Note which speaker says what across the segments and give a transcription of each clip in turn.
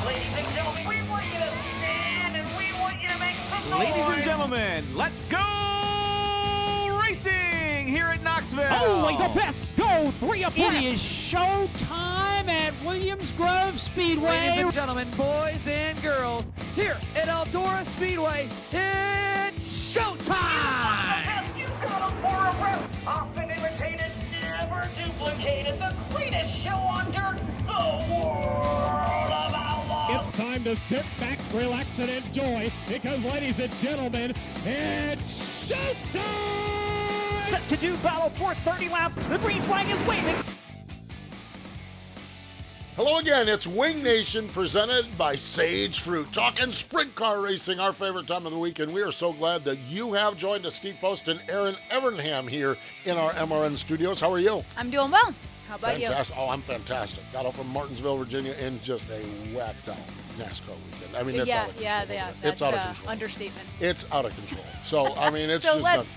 Speaker 1: Ladies and gentlemen, we want you to stand and we want you to make some noise.
Speaker 2: Ladies and gentlemen, let's go racing here at Knoxville.
Speaker 3: Only the best go 3 abreast. It is show time at Williams Grove Speedway.
Speaker 4: Ladies and gentlemen, boys and girls, here at Eldora Speedway, it's showtime!
Speaker 1: You've got a for a rep. Often imitated, never duplicated. The greatest show on dirt, the World of Outlaws.
Speaker 5: It's time to sit back, relax, and enjoy because, ladies and gentlemen, it's showtime!
Speaker 3: Set to do battle for 30 laps. The green flag is waving.
Speaker 6: Hello again, it's Wing Nation presented by Sage Fruit. Talking sprint car racing, our favorite time of the week, and we are so glad that you have joined us. Steve Post and Erin Evernham here in our MRN studios. How are you?
Speaker 7: I'm doing well. How about
Speaker 6: Fantastic. Oh, I'm fantastic. Got up from Martinsville, Virginia in just a whacked out NASCAR weekend. I mean, it's out of control.
Speaker 7: Yeah.
Speaker 6: It's out of control.
Speaker 7: Understatement.
Speaker 6: It's out of control. So, I mean, it's
Speaker 7: so
Speaker 6: just
Speaker 7: let's,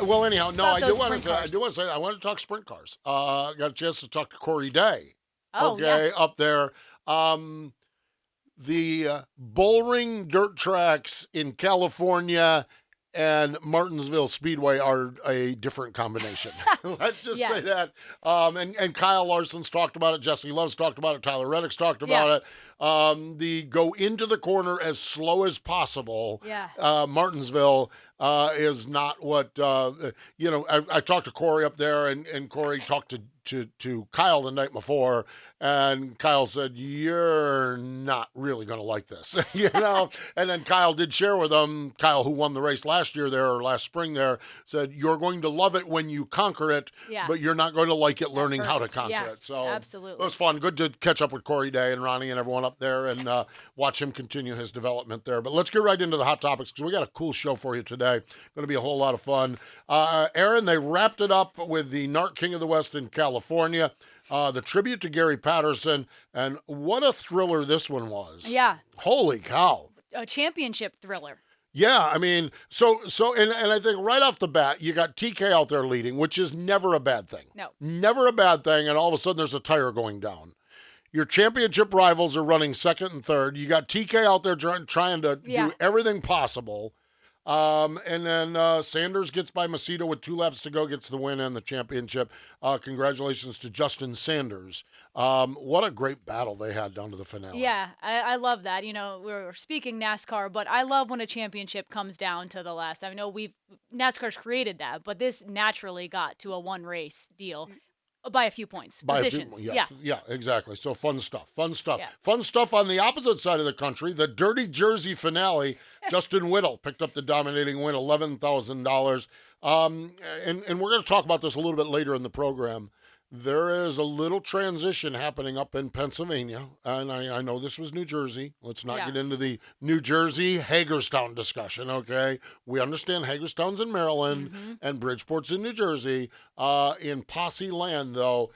Speaker 6: well, anyhow, no, I do want
Speaker 7: cars.
Speaker 6: to say I want to talk sprint cars. Got a chance to talk to Corey Day.
Speaker 7: Oh,
Speaker 6: okay,
Speaker 7: yeah.
Speaker 6: up there. The Bullring dirt tracks in California and Martinsville Speedway are a different combination. Let's just say that. And Kyle Larson's talked about it. Jesse Love's talked about it. Tyler Reddick's talked about it. The go into the corner as slow as possible. Martinsville is not what, I talked to Corey up there, and Corey talked to Kyle the night before, and Kyle said, "You're not really going to like this," And then Kyle did share with him. Kyle, who won the race last year there or last spring there, said, "You're going to love it when you conquer it, but you're not going to like it learning how to conquer it." So
Speaker 7: absolutely,
Speaker 6: it was fun. Good to catch up with Corey Day and Ronnie and everyone up there and watch him continue his development there. But let's get right into the hot topics because we got a cool show for you today. Going to be a whole lot of fun. Erin, they wrapped it up with the NARC-King of the West in California. The tribute to Gary Patterson, and what a thriller this one was.
Speaker 7: Yeah.
Speaker 6: Holy cow.
Speaker 7: A championship thriller.
Speaker 6: Yeah, I mean, so and I think right off the bat, you got TK out there leading, which is never a bad thing.
Speaker 7: No.
Speaker 6: Never a bad thing, and all of a sudden there's a tire going down. Your championship rivals are running second and third. You got TK out there trying to do everything possible. And then Sanders gets by Macedo with 2 laps to go, gets the win and the championship. Congratulations to Justin Sanders. What a great battle they had down to the finale.
Speaker 7: Yeah, I love that. We're speaking NASCAR, but I love when a championship comes down to the last. I know NASCAR's created that, but this naturally got to a one-race deal. By a few points. Positions.
Speaker 6: Yeah, exactly. So fun stuff.
Speaker 7: Yeah.
Speaker 6: Fun stuff on the opposite side of the country. The Dirty Jersey finale. Justin Whittle picked up the dominating win, $11,000. And we're going to talk about this a little bit later in the program. There is a little transition happening up in Pennsylvania, and I know this was New Jersey. Let's not get into the New Jersey Hagerstown discussion, okay? We understand Hagerstown's in Maryland and Bridgeport's in New Jersey. In Posse land, though,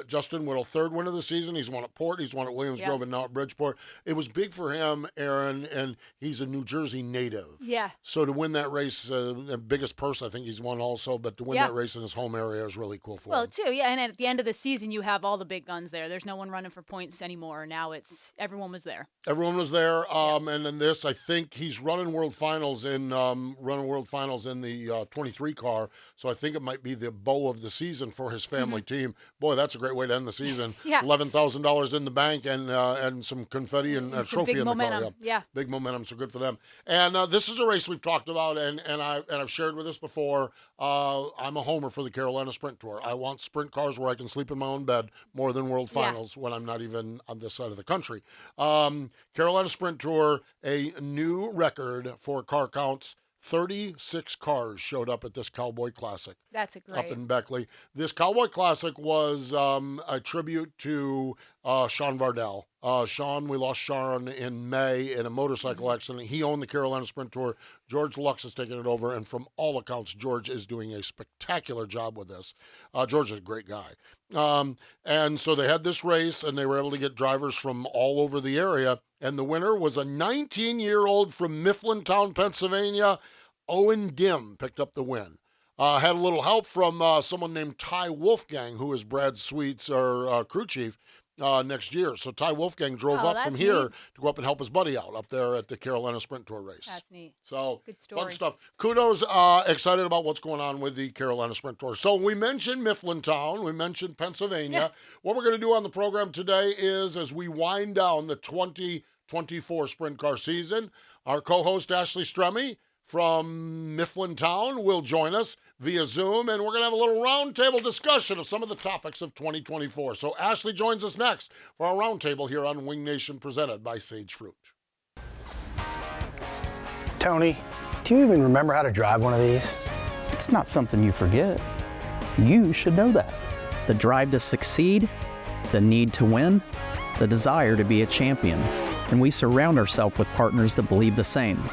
Speaker 6: Justin Whittle, 3rd win of the season. He's won at Port, he's won at Williams Grove, and now at Bridgeport. It was big for him, Erin, and he's a New Jersey native.
Speaker 7: Yeah.
Speaker 6: So to win that race, the biggest purse I think he's won also, but to win that race in his home area is really cool for him.
Speaker 7: Well, too, and at the end of the season, you have all the big guns there. There's no one running for points anymore. Now everyone was there.
Speaker 6: Everyone was there, and then this, I think he's running World Finals in the 23 car, so I think it might be the bow of the season for his family team. Boy, that's a great way to end the season. $11,000 in the bank and some confetti and a trophy in the car.
Speaker 7: Yeah.
Speaker 6: Big momentum, so good for them. And this is a race we've talked about, and I've shared with us before. I'm a homer for the Carolina Sprint Tour. I want sprint cars where I can sleep in my own bed more than World Finals when I'm not even on this side of the country. Carolina Sprint Tour, a new record for car counts. 36 cars showed up at this Cowboy Classic.
Speaker 7: That's a great.
Speaker 6: Up in Beckley. This Cowboy Classic was a tribute to Sean Vardell. We lost Sean in May in a motorcycle accident. He owned the Carolina Sprint Tour. George Lux has taken it over, and from all accounts, George is doing a spectacular job with this. George is a great guy. And so they had this race, and they were able to get drivers from all over the area. And the winner was a 19-year-old from Mifflintown, Pennsylvania. Owen Dim picked up the win. Had a little help from someone named Ty Wolfgang, who is Brad Sweet's crew chief. next year. So Ty Wolfgang drove up from
Speaker 7: that's
Speaker 6: here
Speaker 7: neat.
Speaker 6: to go up and help his buddy out up there at the Carolina Sprint Tour race.
Speaker 7: That's neat.
Speaker 6: So
Speaker 7: Good story.
Speaker 6: fun stuff. Kudos. Excited about what's going on with the Carolina Sprint Tour. So we mentioned Mifflintown. We mentioned Pennsylvania.
Speaker 7: Yeah.
Speaker 6: What we're going to do on the program today is, as we wind down the 2024 sprint car season, our co-host Ashley Stremme from Mifflintown will join us via Zoom, and we're going to have a little roundtable discussion of some of the topics of 2024. So Ashley joins us next for our roundtable here on Wing Nation, presented by Sage Fruit.
Speaker 8: Tony, do you even remember how to drive one of these?
Speaker 9: It's not something you forget. You should know that. The drive to succeed, the need to win, the desire to be a champion. And we surround ourselves with partners that believe the same.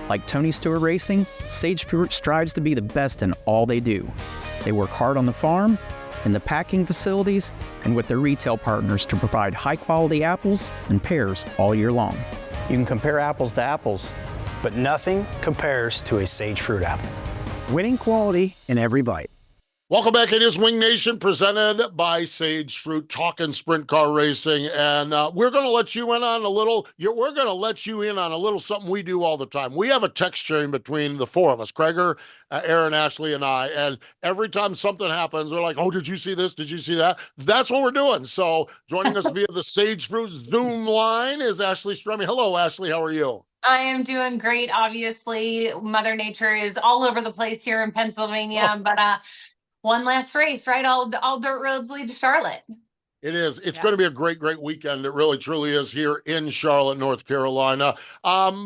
Speaker 9: Like Tony Stewart Racing, Sage Fruit strives to be the best in all they do. They work hard on the farm, in the packing facilities, and with their retail partners to provide high-quality apples and pears all year long.
Speaker 8: You can compare apples to apples, but nothing compares to a Sage Fruit apple. Winning quality in every bite.
Speaker 6: Welcome back. It is Wing Nation, presented by Sage Fruit, talking sprint car racing, and we're going to let you in on a little. We're going to let you in on a little something we do all the time. We have a text chain between the four of us, Kreger, Erin, Ashley, and I, and every time something happens, we're like, "Oh, did you see this? Did you see that?" That's what we're doing. So, joining us via the Sage Fruit Zoom line is Ashley Stremme. Hello, Ashley. How are you?
Speaker 10: I am doing great. Obviously, Mother Nature is all over the place here in Pennsylvania, but one last race, right? All dirt roads lead to Charlotte.
Speaker 6: It is. It's going to be a great, great weekend. It really, truly is here in Charlotte, North Carolina.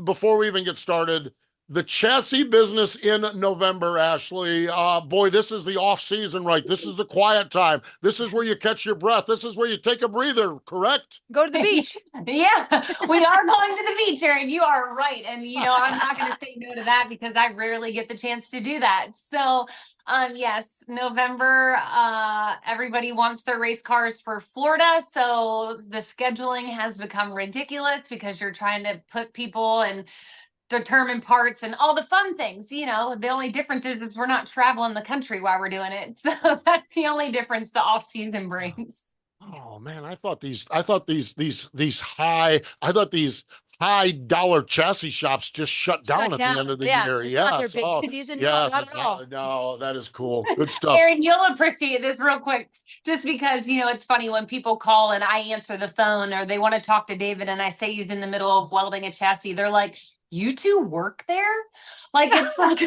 Speaker 6: Before we even get started, the chassis business in November, Ashley. Boy, this is the off season, right? This is the quiet time. This is where you catch your breath. This is where you take a breather, correct?
Speaker 7: Go to the beach.
Speaker 10: Yeah, we are going to the beach, Erin. You are right. And, I'm not going to say no to that because I rarely get the chance to do that. So, yes, November, everybody wants their race cars for Florida. So the scheduling has become ridiculous because you're trying to put people and determine parts and all the fun things. The only difference is we're not traveling the country while we're doing it. So that's the only difference the off season brings.
Speaker 6: Oh man, I thought these high dollar chassis shops just shut down at the end of the year.
Speaker 7: It's
Speaker 6: Yeah,
Speaker 7: not their big season.
Speaker 6: yeah,
Speaker 7: Not at all.
Speaker 6: no, that is cool. Good stuff.
Speaker 10: Erin, you'll appreciate this real quick, just because, it's funny when people call and I answer the phone or they want to talk to David and I say he's in the middle of welding a chassis. They're like, "You two work there?" Like, it's like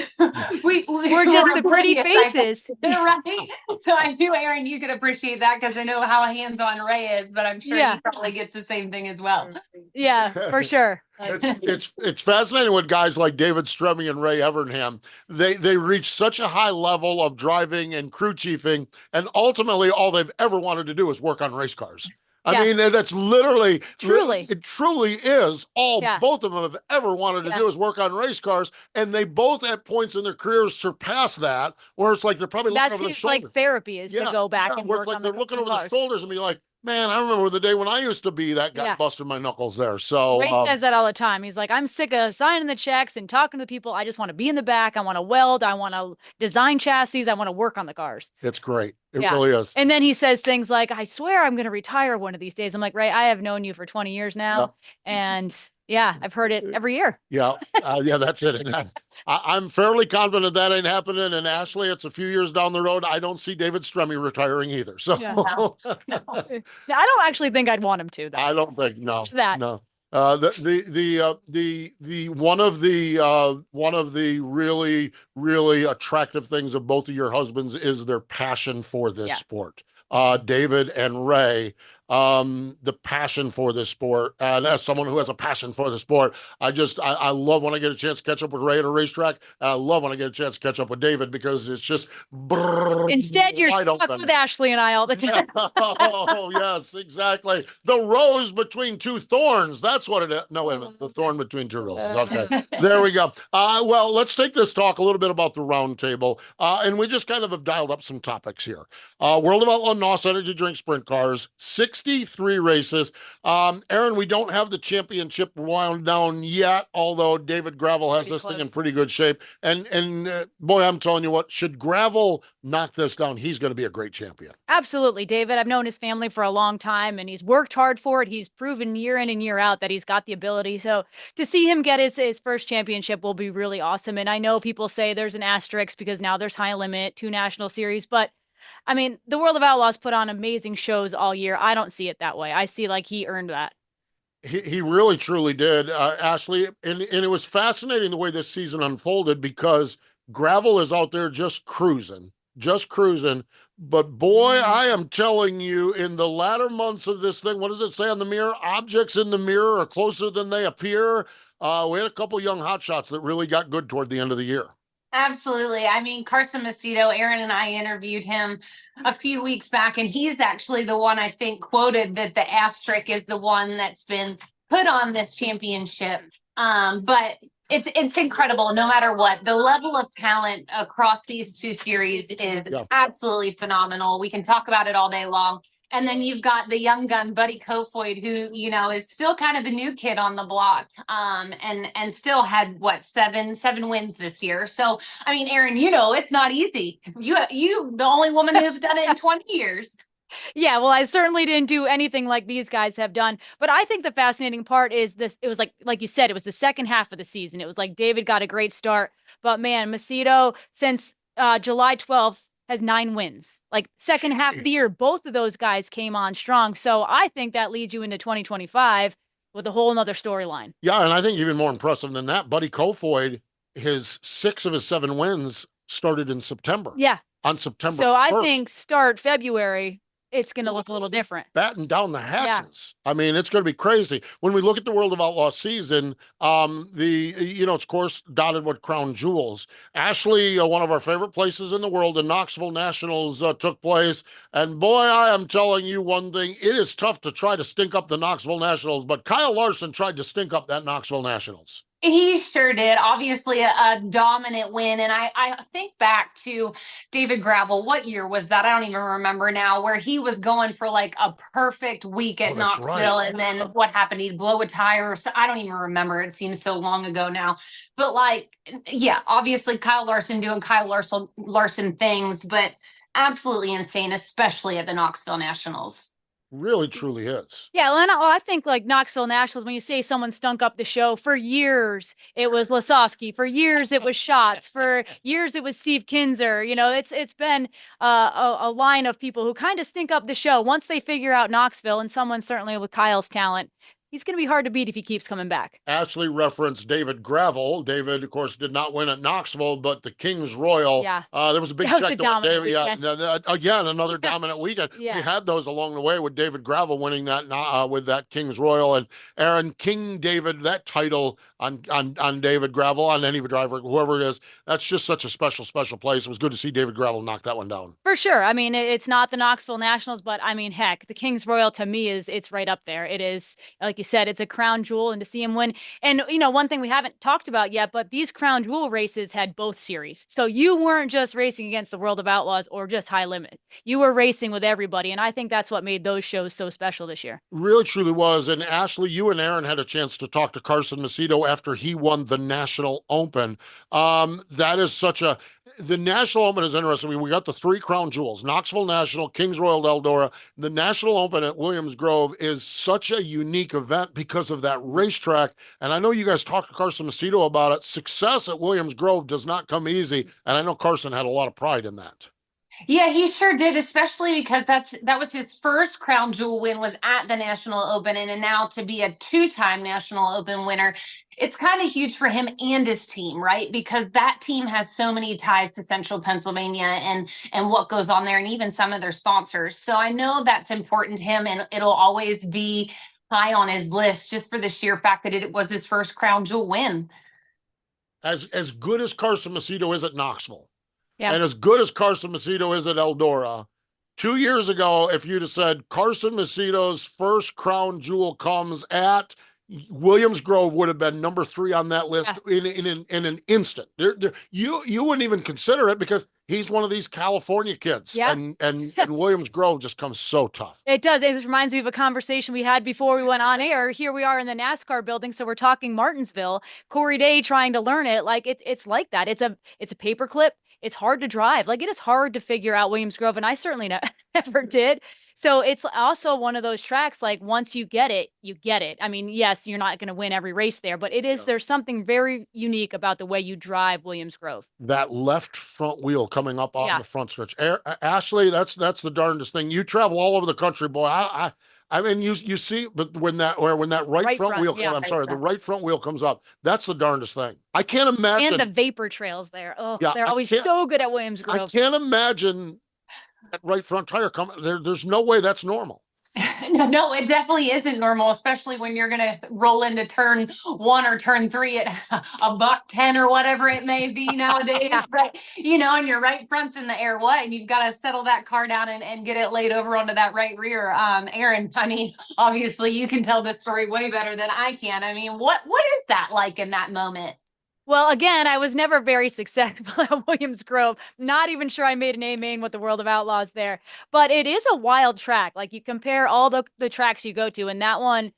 Speaker 7: we're just the pretty faces.
Speaker 10: Right? So I knew, Erin, you could appreciate that because I know how hands-on Ray is, but I'm sure he probably gets the same thing as well.
Speaker 7: Yeah, for sure.
Speaker 6: It's fascinating with guys like David Stremme and Ray Evernham. They reach such a high level of driving and crew chiefing, and ultimately all they've ever wanted to do is work on race cars. I mean, that's literally, it truly is all both of them have ever wanted to do is work on race cars. And they both at points in their careers surpass that, where it's like they're probably looking over their shoulder.
Speaker 7: Like therapy is to go back and work on
Speaker 6: they're looking over their shoulders and be like, "Man, I remember the day when I used to be that guy busting my knuckles there." So
Speaker 7: Ray says that all the time. He's like, "I'm sick of signing the checks and talking to the people. I just want to be in the back. I want to weld. I want to design chassis. I want to work on the cars."
Speaker 6: It's great. It really is.
Speaker 7: And then he says things like, "I swear I'm going to retire one of these days." I'm like, "Ray, I have known you for 20 years now." And I've heard it every year.
Speaker 6: That's it. And I'm fairly confident that ain't happening. And Ashley, it's a few years down the road. I don't see David Stremme retiring either. So
Speaker 7: I don't actually think I'd want him to, though.
Speaker 6: I don't think no. The one of the really, really attractive things of both of your husbands is their passion for this sport. David and Ray, the passion for this sport. And as someone who has a passion for the sport, I love when I get a chance to catch up with Ray at a racetrack. And I love when I get a chance to catch up with David because it's just
Speaker 7: instead you're stuck with Ashley and I all the time.
Speaker 6: Oh, yes, exactly. The rose between two thorns. That's what it is. No, wait a minute. The thorn between two roses. Okay. There we go. Well, let's take this talk a little bit about the roundtable. And we just kind of have dialed up some topics here. World of Outlaws NOS Energy Drink Sprint Cars, 6 63 races. Erin, we don't have the championship wound down yet, although David Gravel has this thing in pretty good shape. And boy, I'm telling you what, should Gravel knock this down, he's going to be a great champion.
Speaker 7: Absolutely, David. I've known his family for a long time, and he's worked hard for it. He's proven year in and year out that he's got the ability. So to see him get his first championship will be really awesome. And I know people say there's an asterisk because now there's High Limit, 2 national series, but I mean, the World of Outlaws put on amazing shows all year. I don't see it that way. I see like he earned that.
Speaker 6: He really truly did, Ashley. And it was fascinating the way this season unfolded because Gravel is out there just cruising. But boy, I am telling you, in the latter months of this thing, what does it say on the mirror? Objects in the mirror are closer than they appear. We had a couple young hotshots that really got good toward the end of the year.
Speaker 10: Absolutely. I mean, Carson Macedo, Erin and I interviewed him a few weeks back, and he's actually the one I think quoted that the asterisk is the one that's been put on this championship. But it's incredible no matter what. The level of talent across these 2 series is absolutely phenomenal. We can talk about it all day long. And then you've got the young gun, Buddy Kofoid, who, you know, is still kind of the new kid on the block, and still had, what, seven wins this year. So, I mean, Erin, you know, it's not easy. You the only woman who's done it in 20 years.
Speaker 7: Yeah, well, I certainly didn't do anything like these guys have done. But I think the fascinating part is this. It was like you said, it was the second half of the season. It was like David got a great start. But man, Macedo, since July 12th, has 9 wins. Like second half of the year, both of those guys came on strong. So I think that leads you into 2025 with a whole nother storyline.
Speaker 6: Yeah, and I think even more impressive than that, Buddy Kofoid, his 6 of his 7 wins started in September.
Speaker 7: Yeah.
Speaker 6: On September
Speaker 7: So 1st. I
Speaker 6: I
Speaker 7: think start February, it's going to look a little different.
Speaker 6: Batten down the hatches. Yeah. I mean, it's going to be crazy. When we look at the World of Outlaws season, it's of course dotted with crown jewels. Ashley, one of our favorite places in the world, the Knoxville Nationals took place. And boy, I am telling you one thing, it is tough to try to stink up the Knoxville Nationals, but Kyle Larson tried to stink up that Knoxville Nationals.
Speaker 10: He sure did. Obviously a dominant win. And I think back to David Gravel. What year was that? I don't even remember now, where he was going for like a perfect week at Knoxville. Right. And then what happened? He'd blow a tire. So I don't even remember. It seems so long ago now. But obviously Kyle Larson doing Kyle Larson things, but absolutely insane, especially at the Knoxville Nationals.
Speaker 6: Really, truly is.
Speaker 7: Yeah, well, and I think like Knoxville Nationals, when you say someone stunk up the show, for years it was Lasowski, for years it was Schatz, for years it was Steve Kinzer. You know, it's been a line of people who kind of stink up the show. Once they figure out Knoxville, and someone certainly with Kyle's talent, he's going to be hard to beat if he keeps coming back.
Speaker 6: Ashley referenced David Gravel. David, of course, did not win at Knoxville, but the Kings Royal.
Speaker 7: Yeah.
Speaker 6: There was a big check to David. Weekend. Yeah, again, another dominant weekend.
Speaker 7: Yeah.
Speaker 6: We had those along the way with David Gravel winning that with that Kings Royal. And Erin, King David, that title on David Gravel, on any driver, whoever it is, that's just such a special place. It was good to see David Gravel knock that one down.
Speaker 7: For sure. I mean, it's not the Knoxville Nationals, but I mean, heck, the Kings Royal to me it's right up there. It is, like you said, it's a crown jewel, and to see him win. And, you know, one thing we haven't talked about yet, but these crown jewel races had both series. So you weren't just racing against the World of Outlaws or just High Limit. You were racing with everybody. And I think that's what made those shows so special this year.
Speaker 6: Really, truly was. And Ashley, you and Erin had a chance to talk to Carson Macedo after he won the National Open. That is the National Open is interesting. We got the 3 crown jewels, Knoxville National, Kings Royal Eldora. The National Open at Williams Grove is such a unique event because of that racetrack. And I know you guys talked to Carson Macedo about it. Success at Williams Grove does not come easy. And I know Carson had a lot of pride in that.
Speaker 10: Yeah, he sure did, especially because that was his first crown jewel win was at the National Open, and now to be a 2-time National Open winner, it's kind of huge for him and his team, right? Because that team has so many ties to Central Pennsylvania and what goes on there, and even some of their sponsors. So I know that's important to him, and it'll always be high on his list just for the sheer fact that it was his first crown jewel win.
Speaker 6: As good as Carson Macedo is at Knoxville,
Speaker 7: yeah,
Speaker 6: and as good as Carson Macedo is at Eldora, 2 years ago, if you'd have said Carson Macedo's first crown jewel comes at Williams Grove would have been number 3 on that list in an instant. You wouldn't even consider it because he's one of these California kids.
Speaker 7: Yeah.
Speaker 6: And Williams Grove just comes so tough.
Speaker 7: It does. It reminds me of a conversation we had before we went on air. Here we are in the NASCAR building, so we're talking Martinsville. Corey Day trying to learn it. Like it's like that. It's a paperclip. It's hard to drive. Like it is hard to figure out Williams Grove, and I certainly never did. So it's also one of those tracks, like once you get it, you get it. I mean, yes, you're not going to win every race there, but there's something very unique about the way you drive Williams Grove.
Speaker 6: That left front wheel coming up on the front stretch. Ashley, that's the darndest thing. You travel all over the country, boy. I mean, you see, but when that right front wheel, the right front wheel comes up, that's the darndest thing. I can't imagine.
Speaker 7: And the vapor trails there. Oh, they're always so good at Williams Grove.
Speaker 6: I can't imagine that right front tire coming. There's no way that's normal.
Speaker 10: No, it definitely isn't normal, especially when you're going to roll into turn 1 or turn 3 at $110 or whatever it may be nowadays. But, and your right front's in the air. And you've got to settle that car down and get it laid over onto that right rear. Erin, I mean, obviously you can tell this story way better than I can. I mean, what is that like in that moment?
Speaker 7: Well, again, I was never very successful at Williams Grove. Not even sure I made an A main with the World of Outlaws there. But it is a wild track. Like you compare all the tracks you go to, and that one,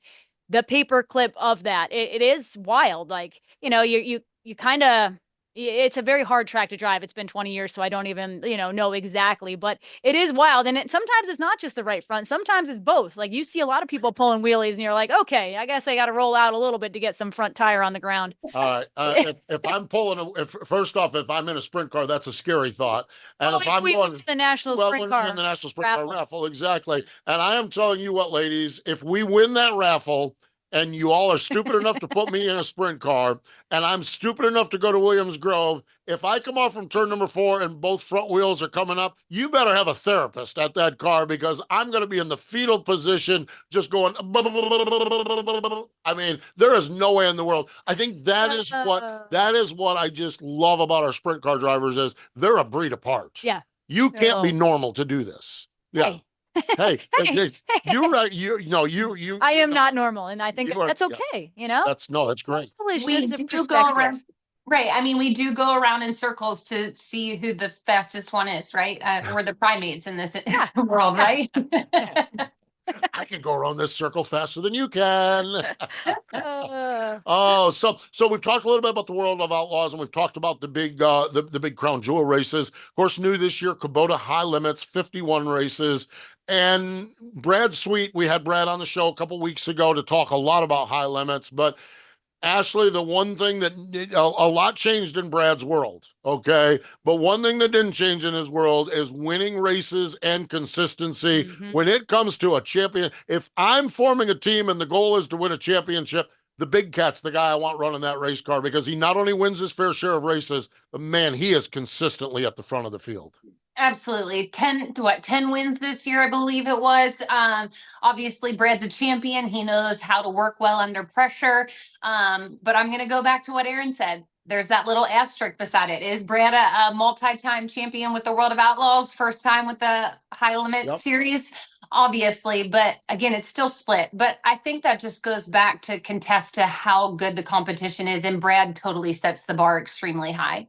Speaker 7: the paper clip of that, it is wild. Like, you kind of, it's a very hard track to drive. It's been 20 years, so I don't even, know exactly. But it is wild. And sometimes it's not just the right front. Sometimes it's both. Like you see a lot of people pulling wheelies and you're like, okay, I guess I got to roll out a little bit to get some front tire on the ground.
Speaker 6: All right. If I'm pulling, first off, if I'm in a sprint car, that's a scary thought. And if I'm going
Speaker 7: the national sprint car,
Speaker 6: in the national sprint car raffle, exactly. And I am telling you what, ladies, if we win that raffle, and you all are stupid enough to put me in a sprint car, and I'm stupid enough to go to Williams Grove, if I come off from turn number 4 and both front wheels are coming up, you better have a therapist at that car because I'm going to be in the fetal position just going, I mean, there is no way in the world. I think that is what I just love about our sprint car drivers is they're a breed apart.
Speaker 7: Yeah.
Speaker 6: You can't be normal to do this. Yeah. Hey, you're right. You.
Speaker 7: I am not normal, and I think that's okay.
Speaker 6: That's great.
Speaker 10: We do go around, right? I mean, we do go around in circles to see who the fastest one is, right? We're the primates in this world, right?
Speaker 6: I can go around this circle faster than you can. So we've talked a little bit about the World of Outlaws, and we've talked about the big big crown jewel races. Of course, new this year, Kubota High Limits, 51 races. And Brad Sweet, we had Brad on the show a couple weeks ago to talk a lot about high limits, but Ashley, the one thing that a lot changed in Brad's world, okay? But one thing that didn't change in his world is winning races and consistency. Mm-hmm. When it comes to a champion, if I'm forming a team and the goal is to win a championship, the Big Cat's the guy I want running that race car because he not only wins his fair share of races, but man, he is consistently at the front of the field.
Speaker 10: Absolutely. 10 wins this year, I believe it was. Obviously, Brad's a champion. He knows how to work well under pressure. But I'm going to go back to what Erin said. There's that little asterisk beside it. Is Brad a multi-time champion with the World of Outlaws? First time with the High Limit Series? Obviously. But again, it's still split. But I think that just goes back to contest to how good the competition is. And Brad totally sets the bar extremely high.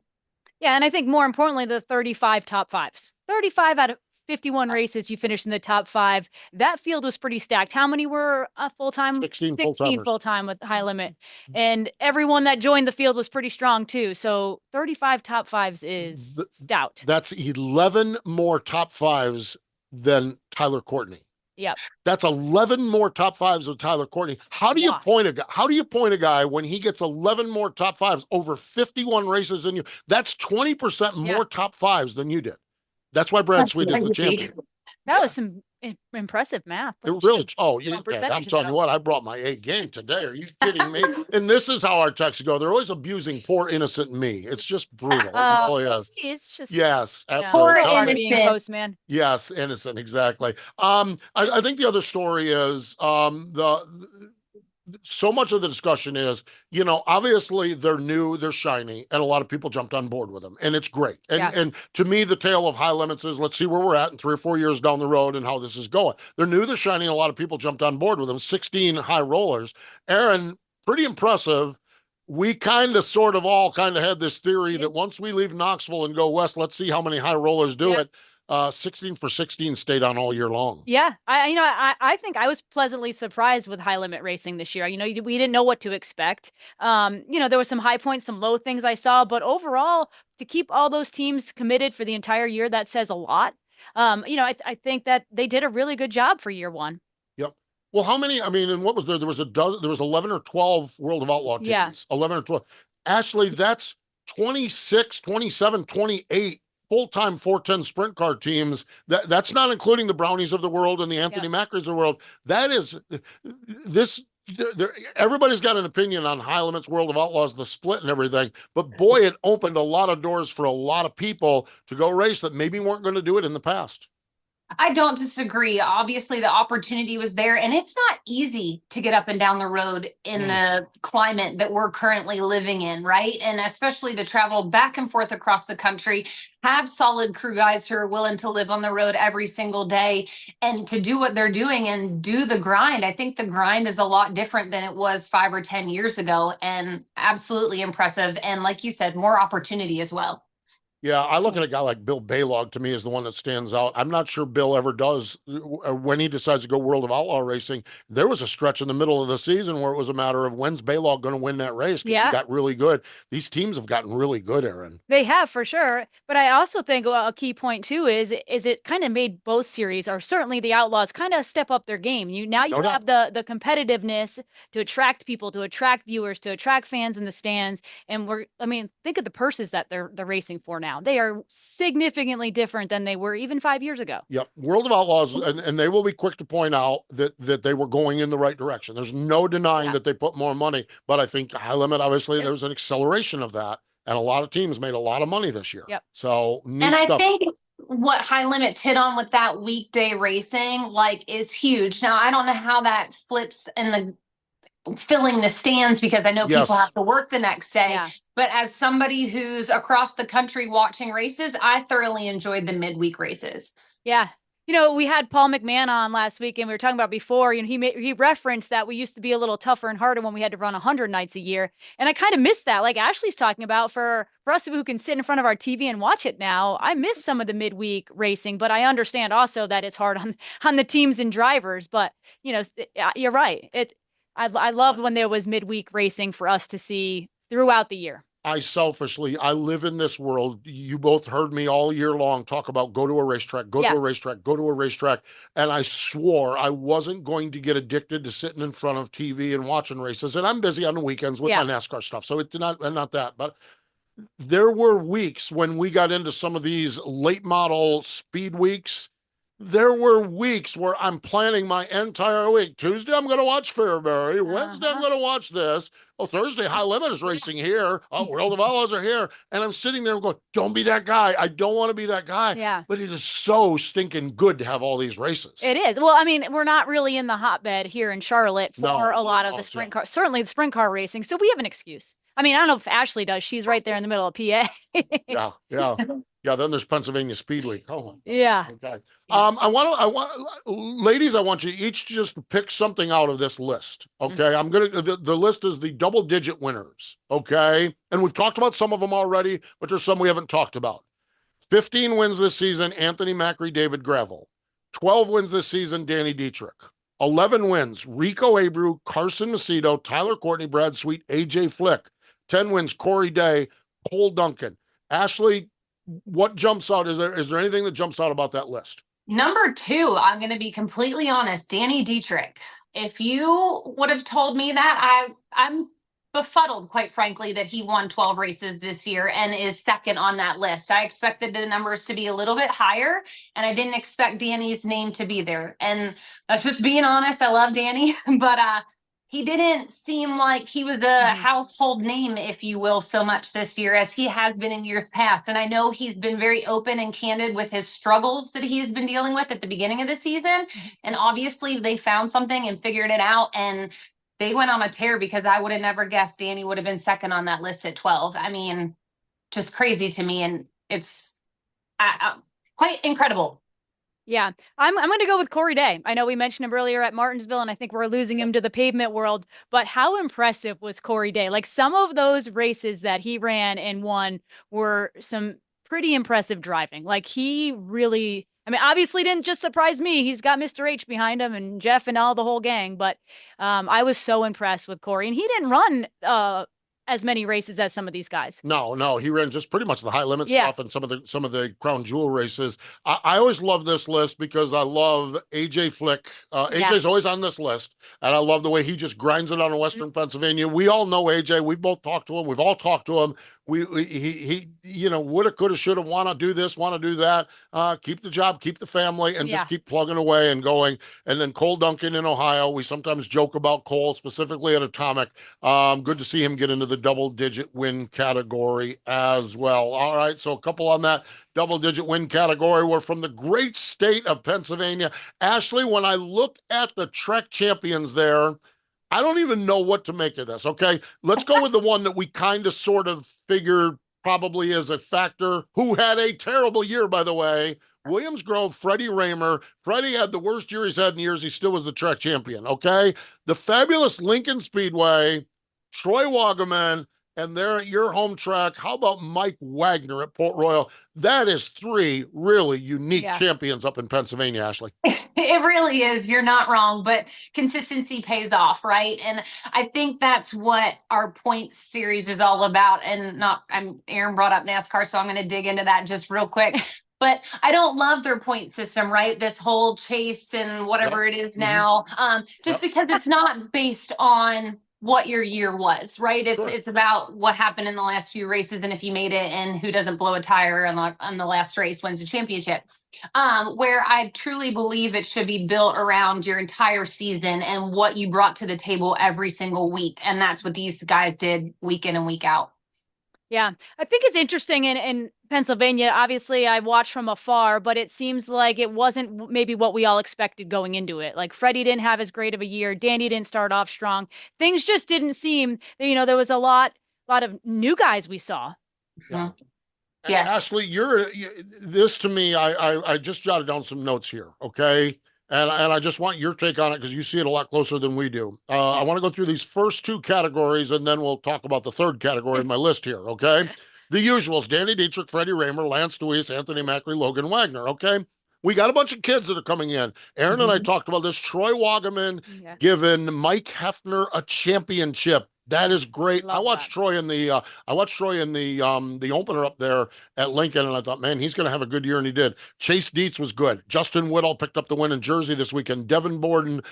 Speaker 7: Yeah, and I think more importantly, the 35 top fives. 35 out of 51 races, you finished in the top 5. That field was pretty stacked. How many were full-time?
Speaker 6: 16
Speaker 7: full-time with High Limit. And everyone that joined the field was pretty strong, too. So 35 top 5s is stout.
Speaker 6: That's 11 more top 5s than Tyler Courtney.
Speaker 7: Yep.
Speaker 6: That's 11 more top 5s with Tyler Courtney. How do you point a guy when he gets 11 more top 5s over 51 races than you? That's 20% more top 5s than you did. That's why Brad Sweet is the champion.
Speaker 7: That was some impressive math.
Speaker 6: It really, I'm telling you what, I brought my A game today. Are you kidding me? And this is how our texts go. They're always abusing poor innocent me. It's just brutal.
Speaker 7: It's just
Speaker 6: absolutely.
Speaker 10: Poor innocent
Speaker 7: postman.
Speaker 6: Yes, innocent, exactly. I think the other story is the so much of the discussion is, you know, obviously they're new, they're shiny, and a lot of people jumped on board with them, and it's great. And to me, the tale of high limits is, let's see where we're at in 3 or 4 years down the road and how this is going. They're new, they're shiny, and a lot of people jumped on board with them. 16 high rollers. Erin, pretty impressive. We kind of sort of all kind of had this theory that once we leave Knoxville and go west, let's see how many high rollers do it. 16 for 16 stayed on all year long.
Speaker 7: Yeah, I think I was pleasantly surprised with high limit racing this year. You know, we didn't know what to expect. You know, there were some high points, some low things I saw, but overall, to keep all those teams committed for the entire year, that says a lot. You know, I think that they did a really good job for year one.
Speaker 6: Yep. Well, how many? I mean, and what was there? There was a dozen. There was 11 or 12 World of Outlaw teams.
Speaker 7: Yeah.
Speaker 6: 11 or 12. Ashley, that's 26, 27, 28 full-time 410 sprint car teams. That's not including the Brownies of the world and the Anthony Macris of the world. That is this. Everybody's got an opinion on high limits, World of Outlaws, the split and everything. But boy, it opened a lot of doors for a lot of people to go race that maybe weren't going to do it in the past.
Speaker 10: I don't disagree. Obviously, the opportunity was there, and it's not easy to get up and down the road in the climate that we're currently living in, right? And especially to travel back and forth across the country, have solid crew guys who are willing to live on the road every single day and to do what they're doing and do the grind. I think the grind is a lot different than it was 5 or 10 years ago, and absolutely impressive. And like you said, more opportunity as well.
Speaker 6: Yeah, I look at a guy like Bill Baylog, to me, is the one that stands out. I'm not sure Bill ever does. When he decides to go World of Outlaw racing, there was a stretch in the middle of the season where it was a matter of, when's Baylog going to win that race? Because he got really good. These teams have gotten really good, Erin.
Speaker 7: They have, for sure. But I also think a key point, too, is it kind of made both series, or certainly the Outlaws, kind of step up their game. You have the competitiveness to attract people, to attract viewers, to attract fans in the stands. And think of the purses that they're racing for now. They are significantly different than they were even 5 years ago.
Speaker 6: Yep. World of Outlaws, and they will be quick to point out that they were going in the right direction. There's no denying that they put more money, but I think high limit, obviously, there was an acceleration of that, and a lot of teams made a lot of money this year.
Speaker 7: Yep.
Speaker 6: So
Speaker 10: neat stuff. I think what high limits hit on with that weekday racing, is huge. Now, I don't know how that flips in the filling the stands, because I know people have to work the next day. Yeah. But as somebody who's across the country watching races, I thoroughly enjoyed the midweek races.
Speaker 7: Yeah. You know, we had Paul McMahon on last week, and we were talking about before, you know, he referenced that we used to be a little tougher and harder when we had to run 100 nights a year. And I kind of missed that. Like Ashley's talking about, for us who can sit in front of our TV and watch it now, I miss some of the midweek racing, but I understand also that it's hard on the teams and drivers. But, you know, you're right. I loved when there was midweek racing for us to see throughout the year.
Speaker 6: I live in this world. You both heard me all year long talk about go to a racetrack, go to a racetrack, go to a racetrack. And I swore I wasn't going to get addicted to sitting in front of TV and watching races. And I'm busy on the weekends with my NASCAR stuff. So it's not that, but there were weeks when we got into some of these late model speed weeks. There were weeks where I'm planning my entire week. Tuesday, I'm going to watch Fairbury. Wednesday, I'm going to watch this. Oh, Thursday, High Limit is racing here. Oh, World of Outlaws are here. And I'm sitting there going, don't be that guy. I don't want to be that guy.
Speaker 7: Yeah.
Speaker 6: But it is so stinking good to have all these races.
Speaker 7: It is. Well, I mean, we're not really in the hotbed here in Charlotte for a lot of the sprint car, certainly the sprint car racing. So we have an excuse. I mean, I don't know if Ashley does. She's right there in the middle of PA.
Speaker 6: Yeah, then there's Pennsylvania Speedway. Oh,
Speaker 7: yeah.
Speaker 6: Okay. Yes. Ladies, I want you each to just pick something out of this list. Okay. The list is the double-digit winners. Okay. And we've talked about some of them already, but there's some we haven't talked about. 15 wins this season, Anthony Macri, David Gravel. 12 wins this season, Danny Dietrich. 11 wins, Rico Abreu, Carson Macedo, Tyler Courtney, Brad Sweet, AJ Flick. 10 wins, Corey Day, Cole Duncan. Ashley, what jumps out? Is there anything that jumps out about that list?
Speaker 10: Number 2, I'm going to be completely honest, Danny Dietrich. If you would have told me that, I'm befuddled, quite frankly, that he won 12 races this year and is second on that list. I expected the numbers to be a little bit higher, and I didn't expect Danny's name to be there. And that's just being honest. I love Danny, but he didn't seem like he was a household name, if you will, so much this year as he has been in years past. And I know he's been very open and candid with his struggles that he's been dealing with at the beginning of the season. And obviously they found something and figured it out. And they went on a tear because I would have never guessed Danny would have been second on that list at 12. I mean, just crazy to me. And it's quite incredible.
Speaker 7: Yeah, I'm going to go with Corey Day. I know we mentioned him earlier at Martinsville, and I think we're losing him to the pavement world. But how impressive was Corey Day? Like, some of those races that he ran and won were some pretty impressive driving. Like, he really, I mean, obviously didn't just surprise me. He's got Mr. H behind him and Jeff and all the whole gang. But I was so impressed with Corey, and he didn't run as many races as some of these guys.
Speaker 6: No, he ran just pretty much the high limit stuff and some of the crown jewel races. I always love this list because I love AJ Flick. AJ's always on this list, and I love the way he just grinds it on in Western Pennsylvania. We all know AJ. We've both talked to him. We've all talked to him. He woulda, coulda, shoulda, want to do this, want to do that. Keep the job, keep the family, and just keep plugging away and going. And then Cole Duncan in Ohio. We sometimes joke about Cole, specifically at Atomic. Good to see him get into the double-digit win category as well. All right, so a couple on that double-digit win category. We're from the great state of Pennsylvania. Ashley, when I look at the Trek champions there, I don't even know what to make of this, okay? Let's go with the one that we kind of sort of figured probably is a factor, who had a terrible year, by the way. Williams Grove, Freddie Raymer. Freddie had the worst year he's had in years. He still was the Trek champion, okay? The fabulous Lincoln Speedway, Troy Wagaman, and they're at your home track. How about Mike Wagner at Port Royal? That is three really unique champions up in Pennsylvania, Ashley.
Speaker 10: It really is. You're not wrong, but consistency pays off, right? And I think that's what our points series is all about. And Erin brought up NASCAR, so I'm going to dig into that just real quick. But I don't love their point system, right? This whole chase and whatever it is now, just because it's not based on what your year was, right? It's about what happened in the last few races and if you made it and who doesn't blow a tire on the last race wins the championship. Where I truly believe it should be built around your entire season and what you brought to the table every single week. And that's what these guys did week in and week out.
Speaker 7: Yeah, I think it's interesting in Pennsylvania. Obviously, I watched from afar, but it seems like it wasn't maybe what we all expected going into it. Like, Freddie didn't have as great of a year. Danny didn't start off strong. Things just didn't seem, there was a lot of new guys we saw.
Speaker 6: Yeah. Yes. Ashley, this to me, I just jotted down some notes here, okay? And I just want your take on it because you see it a lot closer than we do. I want to go through these first two categories, and then we'll talk about the third category of my list here, okay? The usuals: Danny Dietrich, Freddie Raymer, Lance Deweese, Anthony Macri, Logan Wagner, okay? We got a bunch of kids that are coming in. Erin and I talked about this. Troy Wagaman giving Mike Hefner a championship. That is great. I watched Troy in the opener up there at Lincoln, and I thought, man, he's going to have a good year, and he did. Chase Dietz was good. Justin Whittle picked up the win in Jersey this weekend. Devin Borden.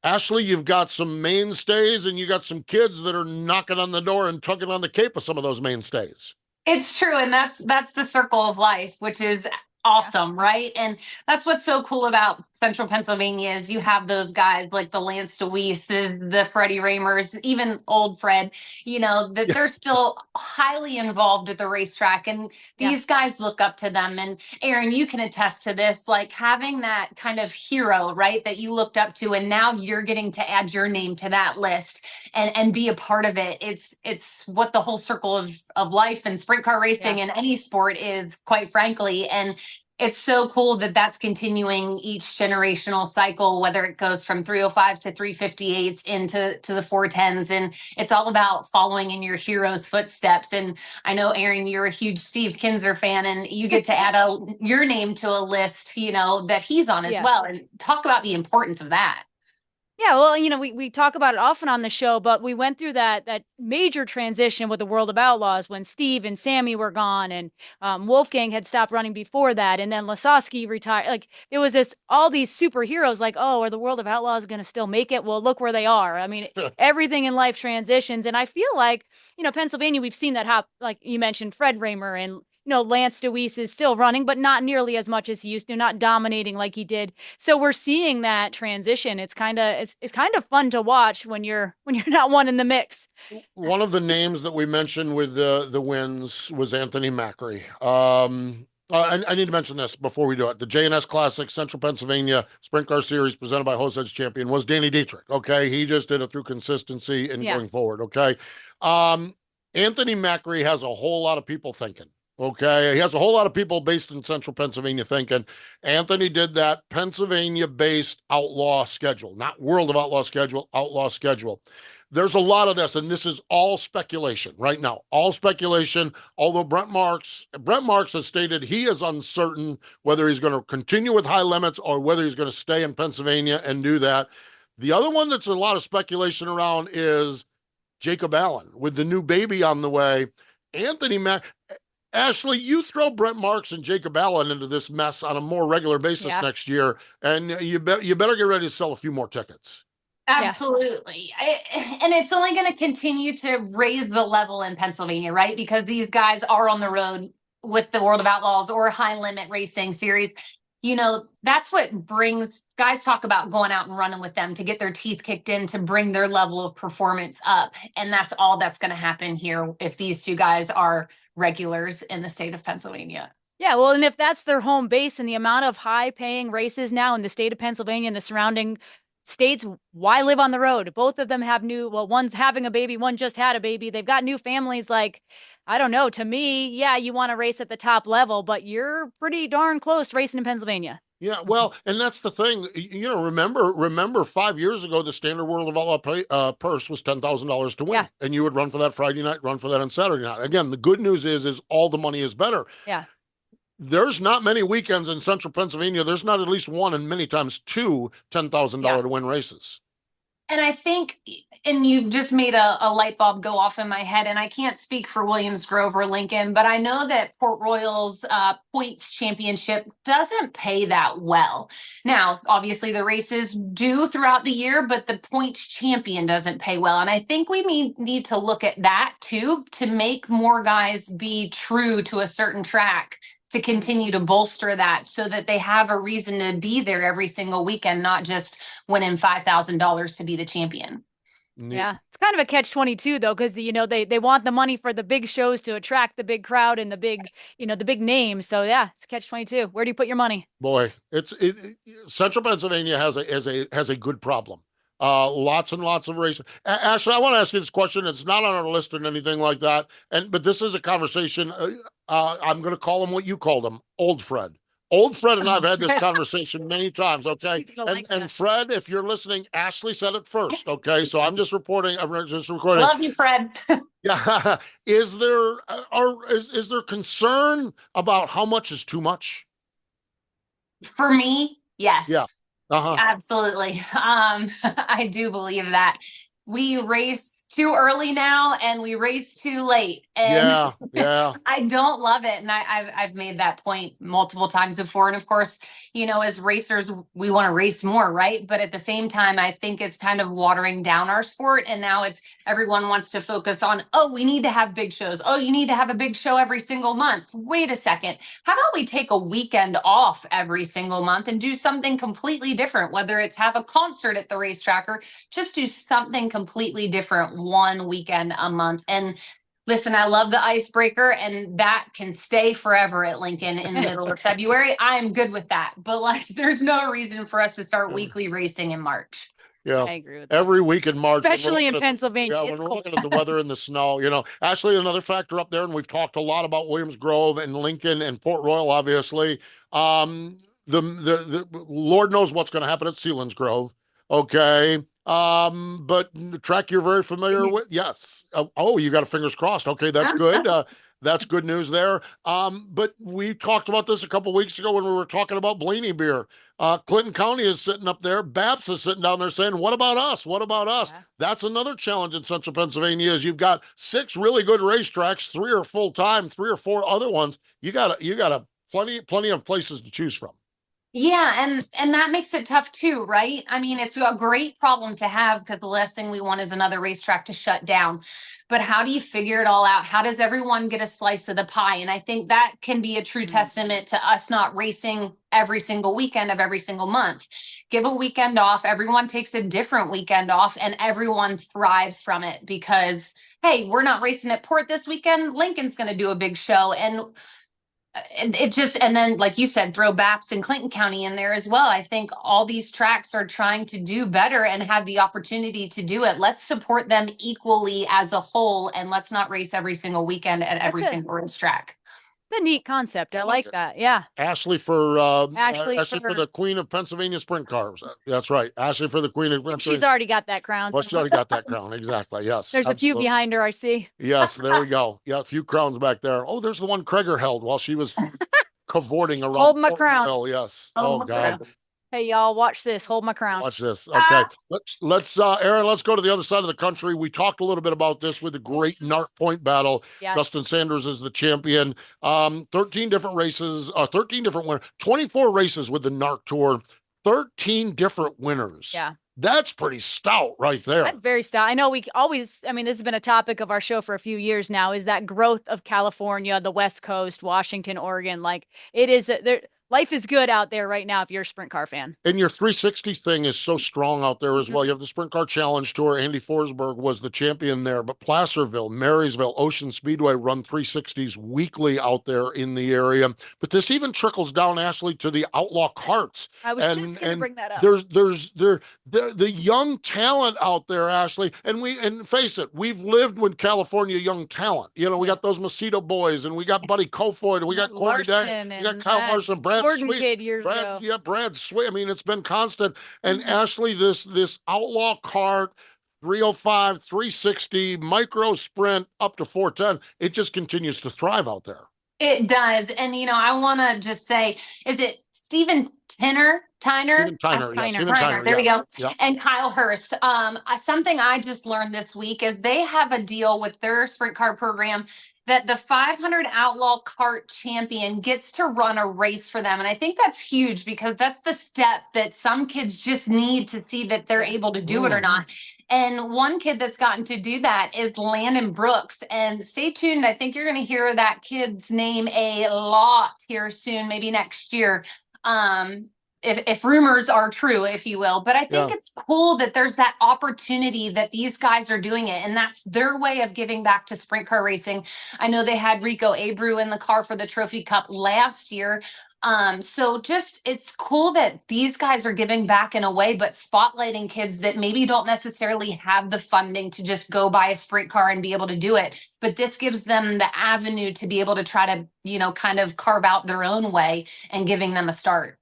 Speaker 6: Ashley, you've got some mainstays, and you got some kids that are knocking on the door and tugging on the cape of some of those mainstays.
Speaker 10: It's true, and that's the circle of life, which is awesome, right? And that's what's so cool about Central Pennsylvania is you have those guys like the Lance Deweese, the Freddie Raymers, even old Fred, that they're still highly involved at the racetrack, and these guys look up to them. And Erin, you can attest to this, like having that kind of hero, right, that you looked up to, and now you're getting to add your name to that list and be a part of it. It's what the whole circle of life and sprint car racing and any sport is, quite frankly. And it's so cool that that's continuing each generational cycle, whether it goes from 305s to 358s into the 410s. And it's all about following in your hero's footsteps. And I know, Erin, you're a huge Steve Kinzer fan, and you get to add your name to a list, that he's on as well. And talk about the importance of that.
Speaker 7: Yeah, well, we talk about it often on the show, but we went through that major transition with the World of Outlaws when Steve and Sammy were gone, and Wolfgang had stopped running before that, and then Lasowski retired. Like, it was all these superheroes, like, oh, are the World of Outlaws going to still make it? Well, look where they are. I mean, everything in life transitions, and I feel like, Pennsylvania, we've seen that happen. Like you mentioned, Fred Raymer and Lance Deweese is still running, but not nearly as much as he used to, not dominating like he did. So we're seeing that transition. It's kind of fun to watch when you're not one in the mix.
Speaker 6: One of the names that we mentioned with the wins was Anthony Macri. I need to mention this before we do it. The JNS Classic Central Pennsylvania Sprint Car Series presented by Hose's champion was Danny Dietrich. Okay. He just did it through consistency and going forward. Okay. Anthony Macri has a whole lot of people thinking. Okay. He has a whole lot of people based in Central Pennsylvania thinking Anthony did that Pennsylvania based outlaw schedule, not World of Outlaws schedule, outlaw schedule. There's a lot of this, and this is all speculation right now, all speculation. Although Brent Marks has stated he is uncertain whether he's going to continue with high limits or whether he's going to stay in Pennsylvania and do that. The other one that's a lot of speculation around is Jacob Allen with the new baby on the way. Ashley, you throw Brent Marks and Jacob Allen into this mess on a more regular basis next year, and you better get ready to sell a few more tickets.
Speaker 10: Absolutely. And it's only going to continue to raise the level in Pennsylvania, right? Because these guys are on the road with the World of Outlaws or high limit racing series. You know, that's what brings guys talk about going out and running with them to get their teeth kicked in, to bring their level of performance up. And that's all that's going to happen here if these two guys are regulars in the state of Pennsylvania.
Speaker 7: Yeah, well, and if that's their home base and the amount of high paying races now in the state of Pennsylvania and the surrounding states, why live on the road? Both of them have one's having a baby, one just had a baby. They've got new families. Like, I don't know. To me, yeah, you want to race at the top level, but you're pretty darn close racing in Pennsylvania.
Speaker 6: Yeah, well, and that's the thing. You know, remember 5 years ago, the standard World of Outlaw purse was $10,000 to win, and you would run for that Friday night, run for that on Saturday night. Again, the good news is all the money is better.
Speaker 7: Yeah.
Speaker 6: There's not many weekends in Central Pennsylvania. There's not at least one and many times two $10,000 to win races.
Speaker 10: And I think, and you just made a light bulb go off in my head, and I can't speak for Williams Grove or Lincoln, but I know that Port Royal's points championship doesn't pay that well. Now, obviously the races do throughout the year, but the points champion doesn't pay well. And I think we need to look at that too, to make more guys be true to a certain track, to continue to bolster that so that they have a reason to be there every single weekend, not just winning $5,000 to be the champion.
Speaker 7: Yeah, it's kind of a catch-22 though, because they want the money for the big shows to attract the big crowd and the big names. So yeah, it's catch-22. Where do you put your money?
Speaker 6: Boy, Central Pennsylvania has a good problem. Lots and lots of races. Ashley, I want to ask you this question. It's not on our list or anything like that. But this is a conversation. I'm going to call him what you called him, Old Fred. Old Fred and I have had this conversation many times. Okay. And Fred, if you're listening, Ashley said it first. Okay. So I'm just recording.
Speaker 10: Love you, Fred.
Speaker 6: Yeah. Is there concern about how much is too much?
Speaker 10: For me, yes.
Speaker 6: Yeah.
Speaker 10: Absolutely. I do believe that we race too early now and we race too late. And
Speaker 6: yeah.
Speaker 10: I don't love it. And I've made that point multiple times before. And of course, as racers, we want to race more, right? But at the same time, I think it's kind of watering down our sport. And now everyone wants to focus on, we need to have big shows. Oh, you need to have a big show every single month. Wait a second. How about we take a weekend off every single month and do something completely different, whether it's have a concert at the racetrack or just do something completely different one weekend a month. And listen, I love the icebreaker, and that can stay forever at Lincoln in the middle of February. I'm good with that. But there's no reason for us to start weekly racing in March.
Speaker 6: Yeah,
Speaker 7: I agree with that.
Speaker 6: Every week in March,
Speaker 7: especially in Pennsylvania.
Speaker 6: Yeah, when we're looking at the weather and the snow, Ashley, another factor up there, and we've talked a lot about Williams Grove and Lincoln and Port Royal, obviously. The Lord knows what's going to happen at Selinsgrove. Okay. But the track you're very familiar with. Yes. You got a fingers crossed. Okay. That's good. That's good news there. But we talked about this a couple weeks ago when we were talking about Blaney Beer. Clinton County is sitting up there. BAPS is sitting down there saying, what about us? What about us? Yeah. That's another challenge in Central Pennsylvania is you've got 6 really good racetracks, 3 are full-time, 3 or 4 other ones. You got plenty of places to choose from.
Speaker 10: Yeah, and that makes it tough too, right? I mean, it's a great problem to have because the last thing we want is another racetrack to shut down. But how do you figure it all out? How does everyone get a slice of the pie? And I think that can be a true testament to us not racing every single weekend of every single month. Give a weekend off. Everyone takes a different weekend off and everyone thrives from it because, hey, we're not racing at Port this weekend. Lincoln's going to do a big show. And it just, and then like you said, throw Baps and Clinton County in there as well. I think all these tracks are trying to do better and have the opportunity to do it. Let's support them equally as a whole, and let's not race every single weekend at every single racetrack.
Speaker 7: It's a neat concept. I like that. Yeah.
Speaker 6: Ashley for
Speaker 7: Ashley
Speaker 6: for the Queen of Pennsylvania Sprint Cars. That's right. Ashley for the Queen of Pennsylvania.
Speaker 7: She's already got that crown.
Speaker 6: Well, she already got that crown. Exactly. Yes.
Speaker 7: There's
Speaker 6: absolutely.
Speaker 7: a few behind her, I see.
Speaker 6: Yes, there we go. Yeah, a few crowns back there. Oh, there's the one Kreger held while she was cavorting around.
Speaker 7: Hold my crown.
Speaker 6: Hill. Yes.
Speaker 10: Hold
Speaker 6: Oh
Speaker 10: my
Speaker 6: God.
Speaker 10: crown.
Speaker 7: Hey, y'all, watch this. Hold my crown.
Speaker 6: Watch this. Okay. Let's Erin, let's go to the other side of the country. We talked a little bit about this with the great NARC point battle.
Speaker 7: Yes.
Speaker 6: Dustin Sanders is the champion. 13 different races, 13 different winners, 24 races with the NARC Tour, 13 different winners.
Speaker 7: Yeah.
Speaker 6: That's pretty stout right there.
Speaker 7: That's very stout. I know we always, I mean, this has been a topic of our show for a few years now, is that growth of California, the West Coast, Washington, Oregon. Like, it is, there. Life is good out there right now if you're a sprint car fan.
Speaker 6: And your 360 thing is so strong out there as well. You have the Sprint Car Challenge Tour. Andy Forsberg was the champion there, but Placerville, Marysville, Ocean Speedway run 360s weekly out there in the area. But this even trickles down, Ashley, to the outlaw carts.
Speaker 7: I was just going to bring that up.
Speaker 6: There's the young talent out there, Ashley, and face it, we've lived with California young talent. You know, we got those Macedo boys, and we got Buddy Kofoid, and we got Corey Day, we got Kyle Larson, Brad
Speaker 7: Gordon
Speaker 6: Sweet,
Speaker 7: kid years ago.
Speaker 6: Yeah, Brad Sweet. I mean, it's been constant. And Ashley, this outlaw kart, 305, 360, micro sprint up to 410, it just continues to thrive out there.
Speaker 10: It does. And, you know, I want to just say, is it Steven Tyner?
Speaker 6: Steven Tyner, yes. Steven Tyner,
Speaker 10: there we
Speaker 6: yes.
Speaker 10: go.
Speaker 6: Yep.
Speaker 10: And Kyle Hurst. Something I just learned this week is they have a deal with their sprint car program that the 500 Outlaw Kart champion gets to run a race for them. And I think that's huge because that's the step that some kids just need to see that they're able to do it or not. And one kid that's gotten to do that is Landon Brooks. And stay tuned. I think you're going to hear that kid's name a lot here soon, maybe next year. If rumors are true, if you will. But I think it's cool that there's that opportunity that these guys are doing it. And that's their way of giving back to sprint car racing. I know they had Rico Abreu in the car for the Trophy Cup last year. So just, it's cool that these guys are giving back in a way, but spotlighting kids that maybe don't necessarily have the funding to just go buy a sprint car and be able to do it. But this gives them the avenue to be able to try to, you know, kind of carve out their own way and giving them a start.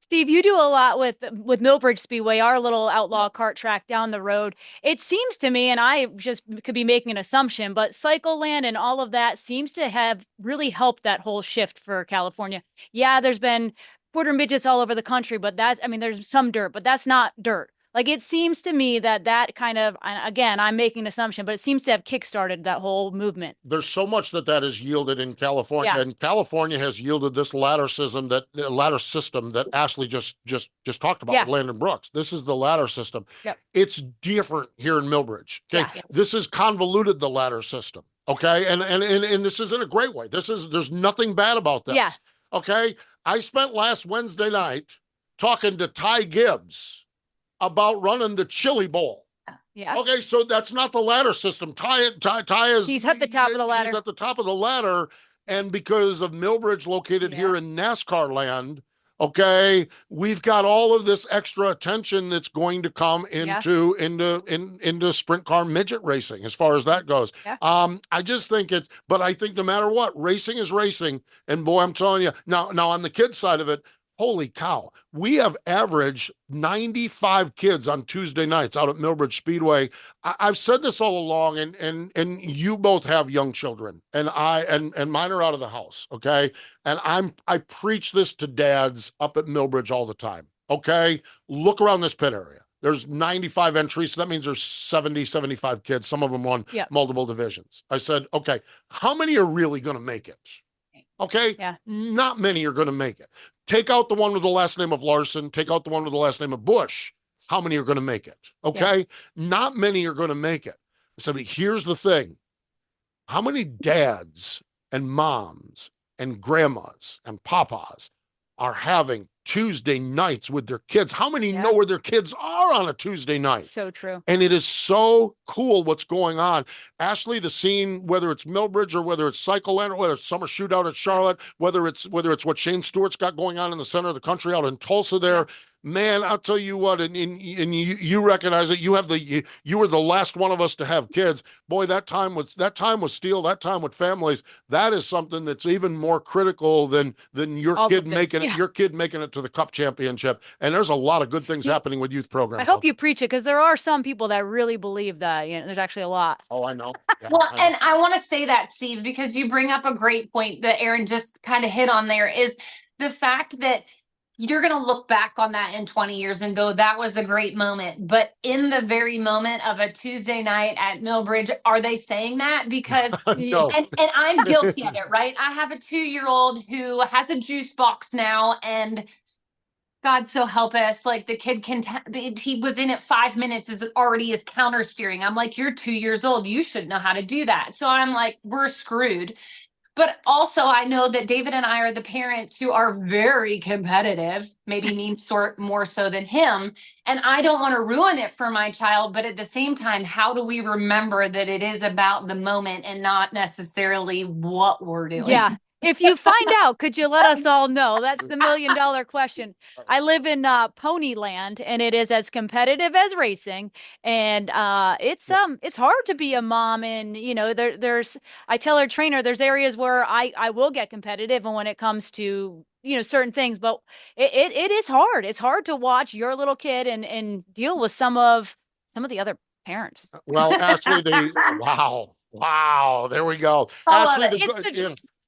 Speaker 7: Steve, you do a lot with Millbridge Speedway, our little outlaw kart track down the road. It seems to me, and I just could be making an assumption, but Cycle Land and all of that seems to have really helped that whole shift for California. Yeah, there's been quarter midgets all over the country, but there's some dirt, but that's not dirt. Like, it seems to me that kind of, again, I'm making an assumption, but it seems to have kickstarted that whole movement.
Speaker 6: There's so much that has yielded in California, and California has yielded this ladder system that Ashley just talked about with Landon Brooks. This is the ladder system.
Speaker 7: Yep.
Speaker 6: It's different here in Millbridge. Okay, this is convoluted, the ladder system. Okay, and this is in a great way. There's nothing bad about this.
Speaker 7: Yeah.
Speaker 6: Okay, I spent last Wednesday night talking to Ty Gibbs about running the Chili Bowl.
Speaker 7: Yeah.
Speaker 6: Okay, so that's not the ladder system. Ty is...
Speaker 7: He's at the top of the ladder.
Speaker 6: He's at the top of the ladder, and because of Millbridge located here in NASCAR land, okay, we've got all of this extra attention that's going to come into sprint car midget racing as far as that goes.
Speaker 7: Yeah.
Speaker 6: I just think but I think no matter what, racing is racing, and boy, I'm telling you, now on the kids side of it, holy cow, we have averaged 95 kids on Tuesday nights out at Millbridge Speedway. I've said this all along, and you both have young children, and mine are out of the house, okay? And I preach this to dads up at Millbridge all the time, okay? Look around this pit area. There's 95 entries, so that means there's 70, 75 kids. Some of them won multiple divisions. I said, okay, how many are really going to make it? Okay, not many are going to make it. Take out the one with the last name of Larson. Take out the one with the last name of Bush. How many are going to make it? Okay, not many are going to make it. So here's the thing. How many dads and moms and grandmas and papas are having Tuesday nights with their kids. How many know where their kids are on a Tuesday night?
Speaker 7: So true.
Speaker 6: And it is so cool what's going on. Ashley, the scene, whether it's Millbridge or whether it's Cycle Land or whether it's Summer Shootout at Charlotte, whether it's what Shane Stewart's got going on in the center of the country out in Tulsa there. Man, I'll tell you what, and you recognize it. You were the last one of us to have kids. Boy, that time with Steel, that time with families, that is something that's even more critical than your kid making it to the Cup championship. And there's a lot of good things happening with youth programs.
Speaker 7: I hope you preach it, because there are some people that really believe that. There's actually a lot.
Speaker 6: Oh, I know. Yeah,
Speaker 10: well, and I want to say that, Steve, because you bring up a great point that Erin just kind of hit on there, is the fact that you're going to look back on that in 20 years and go, that was a great moment. But in the very moment of a Tuesday night at Millbridge, are they saying that? Because,
Speaker 6: no.
Speaker 10: and I'm guilty of it, right? I have a 2-year-old who has a juice box now, and God so help us, like the kid he was in it 5 minutes, is already is counter steering. I'm like, you're 2 years old. You should know how to do that. So I'm like, we're screwed. But also, I know that David and I are the parents who are very competitive, maybe me more so than him. And I don't want to ruin it for my child. But at the same time, how do we remember that it is about the moment and not necessarily what we're doing?
Speaker 7: Yeah. If you find out, could you let us all know? That's the $1 million question. I live in Ponyland, and it is as competitive as racing. And it's hard to be a mom. And there's I tell our trainer, there's areas where I will get competitive, and when it comes to certain things, but it is hard. It's hard to watch your little kid and deal with some of the other parents.
Speaker 6: Well, Ashley, wow, there we go.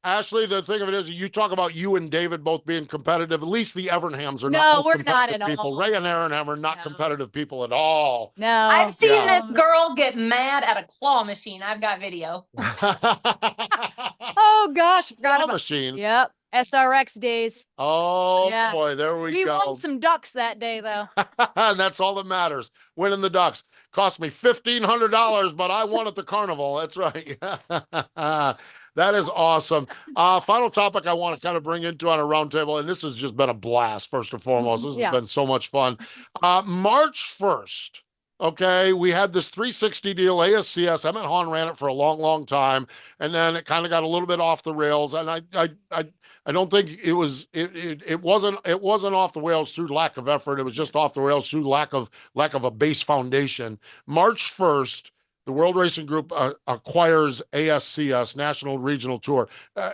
Speaker 6: Ashley, the thing of it is, you talk about you and David both being competitive. At least the Evernhams are not most competitive people. Ray and Erin are not competitive people at all.
Speaker 7: No.
Speaker 10: I've seen this girl get mad at a claw machine. I've got video.
Speaker 7: Oh, gosh.
Speaker 6: Claw machine.
Speaker 7: Yep. SRX days.
Speaker 6: Oh, boy, there we go.
Speaker 7: We won some ducks that day, though.
Speaker 6: And that's all that matters. Winning the ducks. Cost me $1,500, but I won at the carnival. That's right. That is awesome. Final topic I want to kind of bring into on a roundtable, and this has just been a blast, first and foremost. This has been so much fun. March 1st, okay, we had this 360 deal, ASCS. Emmett Hahn ran it for a long, long time, and then it kind of got a little bit off the rails, and I don't think it wasn't off the rails through lack of effort. It was just off the rails through lack of a base foundation. March 1st, the World Racing Group acquires ASCS, National Regional Tour.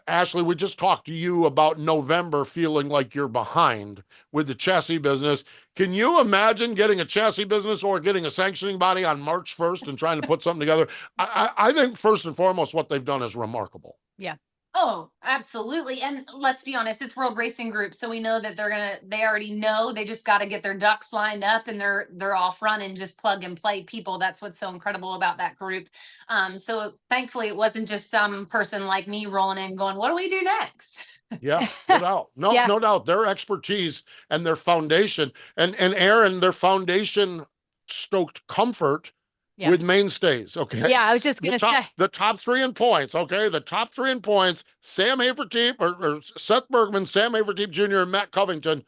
Speaker 6: Ashley, we just talked to you about November feeling like you're behind with the chassis business. Can you imagine getting a chassis business or getting a sanctioning body on March 1st and trying to put something together? I think first and foremost, what they've done is remarkable.
Speaker 7: Yeah.
Speaker 10: Oh, absolutely. And let's be honest, it's World Racing Group. So we know that they already know, they just got to get their ducks lined up, and they're off running, just plug and play people. That's what's so incredible about that group. So thankfully it wasn't just some person like me rolling in going, what do we do next?
Speaker 6: Yeah, no doubt. No doubt. Their expertise and their foundation and Erin, their foundation stoked comfort with mainstays. Okay.
Speaker 7: Yeah, I was just going to say
Speaker 6: the top 3 in points. Okay. The top 3 in points, Sam Haverteep or Seth Bergman, Sam Haverteep Jr., and Matt Covington.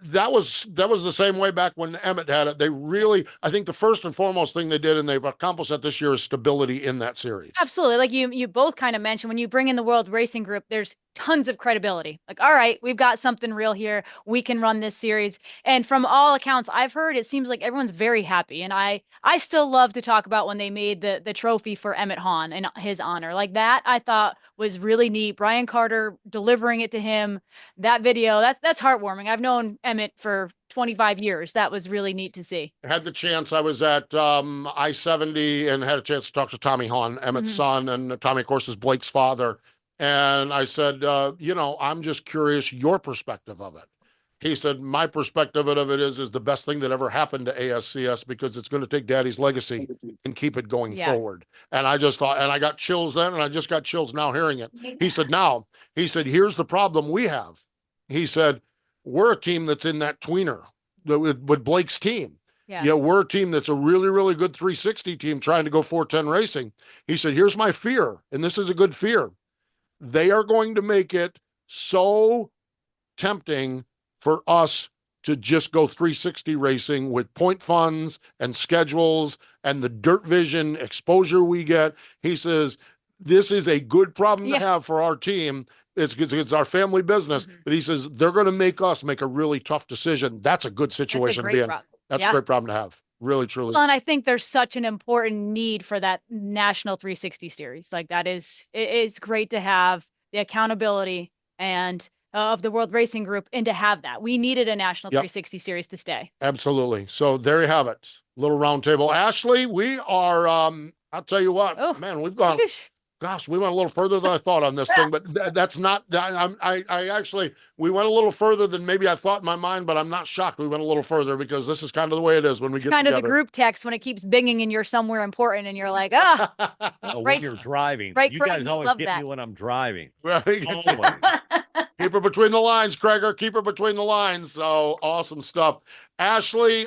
Speaker 6: That was the same way back when Emmett had it. They really, I think the first and foremost thing they did, and they've accomplished that this year, is stability in that series.
Speaker 7: Absolutely. Like you both kind of mentioned, when you bring in the World Racing Group, there's tons of credibility. Like, all right, we've got something real here. We can run this series. And from all accounts I've heard, it seems like everyone's very happy. And I still love to talk about when they made the trophy for Emmett Hahn in his honor. Like that, I thought was really neat. Brian Carter delivering it to him. That video, that's heartwarming. I've known Emmett for 25 years. That was really neat to see.
Speaker 6: I had the chance. I was at I-70 and had a chance to talk to Tommy Hahn, Emmett's son, and Tommy, of course, is Blake's father. And I said, I'm just curious your perspective of it. He said, my perspective of it is the best thing that ever happened to ASCS, because it's going to take Daddy's legacy and keep it going forward. And I just thought, and I got chills then, and I just got chills now hearing it. He said, here's the problem we have. He said, we're a team that's in that tweener with Blake's team. Yeah, we're a team that's a really, really good 360 team trying to go 410 racing. He said, here's my fear, and this is a good fear. They are going to make it so tempting for us to just go 360 racing with point funds and schedules and the dirt vision exposure we get. He says, this is a good problem to have for our team. It's our family business. But he says, they're going to make us make a really tough decision. That's a good situation to be in. That's a great problem to have. Really, truly.
Speaker 7: Well, and I think there's such an important need for that national 360 series. Like it's great to have the accountability and of the World Racing Group and to have that. We needed a national 360 series to stay.
Speaker 6: Absolutely. So there you have it. Little roundtable. Ashley, we are, I'll tell you what, man, we've gone, gosh, we went a little further than I thought on this thing, but that's not, I actually, we went a little further than maybe I thought in my mind, but I'm not shocked we went a little further because this is kind of the way it is when we get
Speaker 7: kind
Speaker 6: together.
Speaker 7: Of the group text when it keeps binging and you're somewhere important and you're like,
Speaker 11: when you're driving.
Speaker 7: Right,
Speaker 11: you
Speaker 7: Craig,
Speaker 11: guys always get me when I'm driving.
Speaker 6: Right.
Speaker 11: Always.
Speaker 6: Keep her between the lines, Craig. Keep her between the lines. So awesome stuff. Ashley,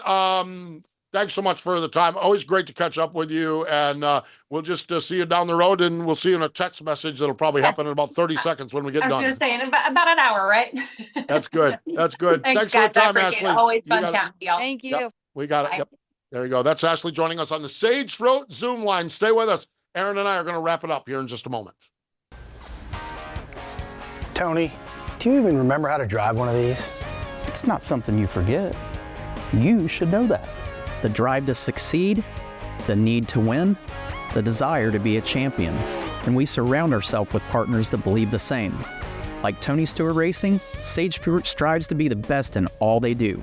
Speaker 6: thanks so much for the time. Always great to catch up with you. And we'll just see you down the road, and we'll see you in a text message that'll probably happen in about 30 seconds when we get done.
Speaker 10: I was going to say, in about an hour, right?
Speaker 6: That's good. That's good.
Speaker 10: Thanks
Speaker 6: for the time,
Speaker 10: guys.
Speaker 6: Ashley.
Speaker 10: Always fun chatting with y'all.
Speaker 7: Thank you.
Speaker 6: Yep, we got
Speaker 10: Bye.
Speaker 6: it. Yep. There you go. That's Ashley joining us on the Sage Fruit Zoom line. Stay with us. Erin and I are going to wrap it up here in just a moment.
Speaker 8: Tony, do you even remember how to drive one of these?
Speaker 9: It's not something you forget. You should know that. The drive to succeed, the need to win, the desire to be a champion. And we surround ourselves with partners that believe the same. Like Tony Stewart Racing, Sage Fruit strives to be the best in all they do.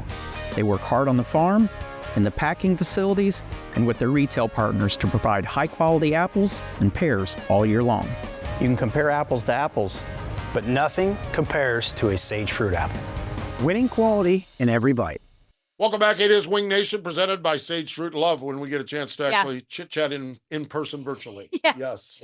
Speaker 9: They work hard on the farm, in the packing facilities, and with their retail partners to provide high-quality apples and pears all year long.
Speaker 8: You can compare apples to apples, but nothing compares to a Sage Fruit apple. Winning quality in every bite.
Speaker 6: Welcome back. It is Wing Nation presented by Sage Fruit. Love when we get a chance to actually chit-chat in person virtually. Yes.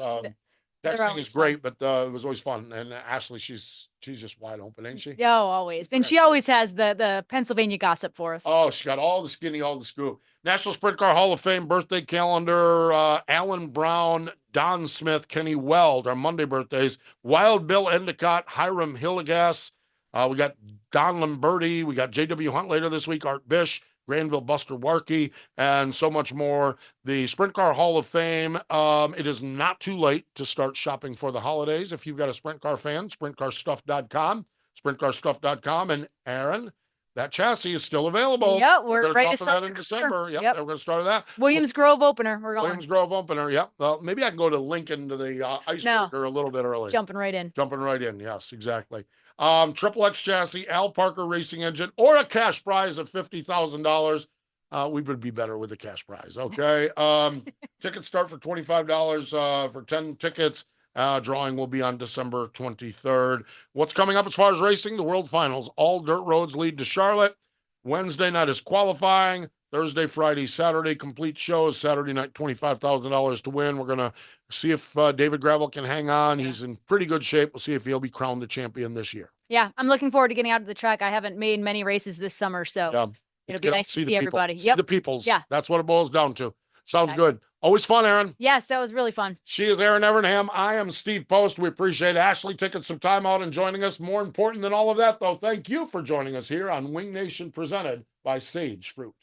Speaker 6: Texting is great, but it was always fun. And Ashley, she's just wide open, ain't she?
Speaker 7: Yeah, always. And she always has the Pennsylvania gossip for us.
Speaker 6: Oh, she got all the skinny, all the scoop. National Sprint Car Hall of Fame birthday calendar. Alan Brown, Don Smith, Kenny Weld, our Monday birthdays. Wild Bill Endicott, Hiram Hillegas. We got Don Lamberti. We got J.W. Hunt later this week, Art Bish, Granville Buster Warkey, and so much more. The Sprint Car Hall of Fame. It is not too late to start shopping for the holidays. If you've got a Sprint Car fan, sprintcarstuff.com, sprintcarstuff.com. And Erin, that chassis is still available.
Speaker 7: Yep, we're ready to
Speaker 6: start that in December. Yep, we're going to start that.
Speaker 7: Williams Grove opener. We're going.
Speaker 6: Williams Grove opener. Yep. Well, maybe I can go to Lincoln to the icebreaker a little bit early.
Speaker 7: Jumping right in.
Speaker 6: Yes, exactly. Triple X chassis, Al Parker racing engine, or a cash prize of $50,000. We would be better with the cash prize. Okay. Tickets start for $25 for 10 tickets. Drawing will be on December 23rd. What's coming up as far as racing? The World Finals. All dirt roads lead to Charlotte. Wednesday night is qualifying. Thursday, Friday, Saturday, complete shows. Saturday night, $25,000 to win. We're going to see if David Gravel can hang on. He's in pretty good shape. We'll see if he'll be crowned the champion this year.
Speaker 7: Yeah, I'm looking forward to getting out of the track. I haven't made many races this summer, so it'll be nice to see everybody.
Speaker 6: See the peoples.
Speaker 7: Yeah.
Speaker 6: That's what it boils down to. Sounds good. Always fun, Erin.
Speaker 7: Yes, that was really fun.
Speaker 6: She is Erin Evernham. I am Steve Post. We appreciate Ashley taking some time out and joining us. More important than all of that, though, thank you for joining us here on Wing Nation presented by Sage Fruit.